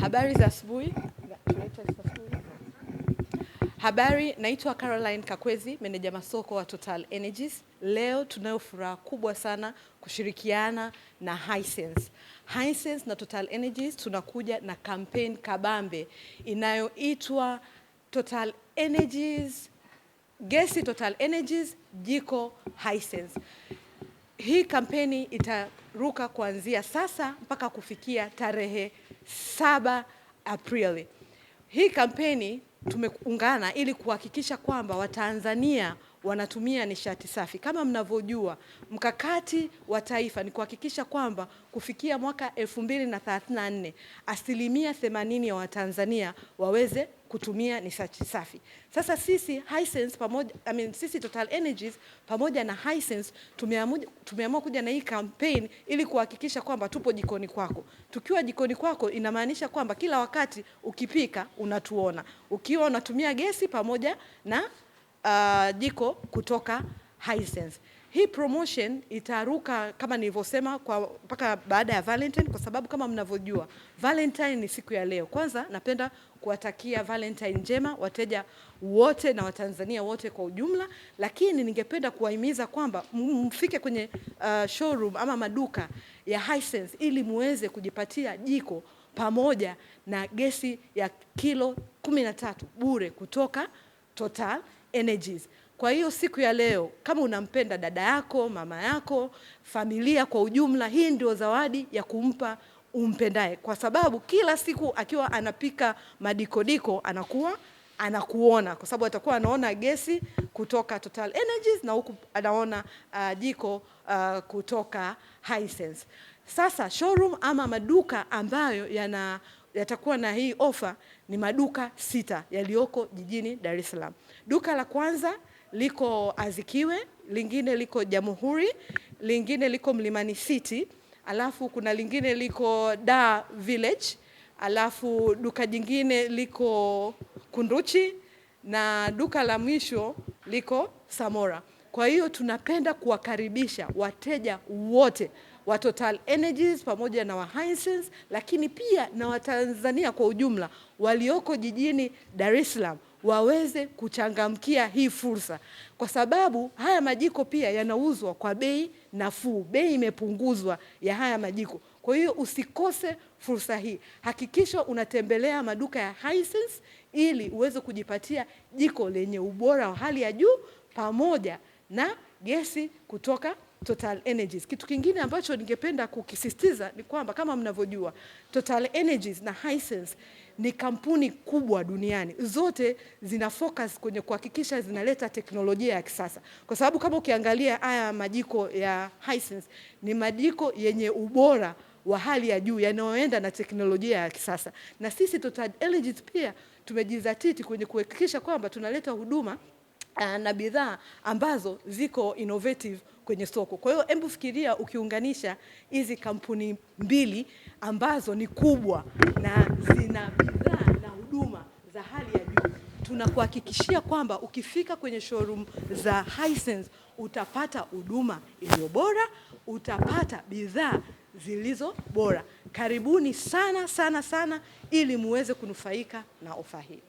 Habari za asubuhi. Habari, naitwa Caroline Kakwezi, meneja masoko wa Total Energies. Leo tunayo furaha kubwa sana kushirikiana na Hisense. Hisense na Total Energies tunakuja na campaign kabambe inayoitwa Total Energies, Gesi Total Energies, Jiko Hisense. Hii kampeni itaruka kuanzia sasa mpaka kufikia tarehe 7 Aprili. Hii kampeni tumeungana ili kuhakikisha kwamba Watanzania wanatumia nishati safi. Kama mnavyojua, mkakati wa taifa ni kuhakikisha kwamba kufikia mwaka 2034 80% ya Watanzania waweze kutumia nishati safi. Sasa sisi Hisense sisi Total Energies pamoja na Hisense tumeamua kuja na hii campaign ili kuhakikisha kwamba tupo jikoni kwako. Tukiwa jikoni kwako inamaanisha kwamba kila wakati ukipika unatuona. Ukiwa unatumia gesi pamoja na jiko kutoka Hisense. Hii promotion itaruka kama nilivyosema mpaka baada ya Valentine, kwa sababu kama mnavyojua Valentine ni siku ya leo. Kwanza napenda kuwatakia Valentine njema wateja wote na Watanzania wote kwa ujumla, lakini ningependa kuwahimiza kwamba mfike kwenye showroom ama maduka ya Hisense ili muweze kujipatia jiko pamoja na gesi ya kilo 13 bure kutoka Total Energies. Kwa hiyo siku ya leo, kama unampenda dada yako, mama yako, familia kwa ujumla, hii ndio zawadi ya kumpa umpendaye. Kwa sababu kila siku akiwa anapika madikodiko anakuona, kwa sababu atakuwa anaona gesi kutoka Total Energies na huku anaona jiko kutoka Hisense. Sasa showroom ama maduka ambayo yatakuwa na hii ofa ni maduka 6 yaliyoko jijini Dar es Salaam. Duka la kwanza liko Azikiwe, lingine liko Jamhuri, lingine liko Mlimani City, alafu kuna lingine liko Dar Village, alafu duka jingine liko Kunduchi na duka la mwisho liko Samora. Kwa hiyo tunapenda kuwakaribisha wateja wote wa Total Energies pamoja na wa Hisense, lakini pia na Watanzania kwa ujumla walioko jijini Dar es Salaam waweze kuchangamkia hii fursa, kwa sababu haya majiko pia yanauzwa kwa bei nafuu. Bei imepunguzwa ya haya majiko. Kwa hiyo usikose fursa hii. Hakikisha unatembelea maduka ya Hisense ili uweze kujipatia jiko lenye ubora wa hali ya juu pamoja na gesi kutoka Total Energies. Kitu kingine ambacho ningependa kukisisitiza ni kwamba kama mnavyojua Total Energies na Hisense ni kampuni kubwa duniani. Zote zina focus kwenye kuhakikisha zinaleta teknolojia ya kisasa. Kwa sababu kama ukiangalia haya majiko ya Hisense ni majiko yenye ubora wa hali ya juu yanayoenda na teknolojia ya kisasa. Na sisi Total Energies pia tumejizatiti kwenye kuhakikisha kwamba tunaleta huduma na bidhaa ambazo ziko innovative kwenye soko. Kwa hiyo hebu fikiria ukiunganisha hizi kampuni mbili ambazo ni kubwa na zina bidhaa na huduma za hali ya juu. Tunakuhakikishia kwamba ukifika kwenye showroom za Hisense utapata huduma iliyo bora, utapata bidhaa zilizo bora. Karibuni sana sana sana ili muweze kunufaika na ofa hii.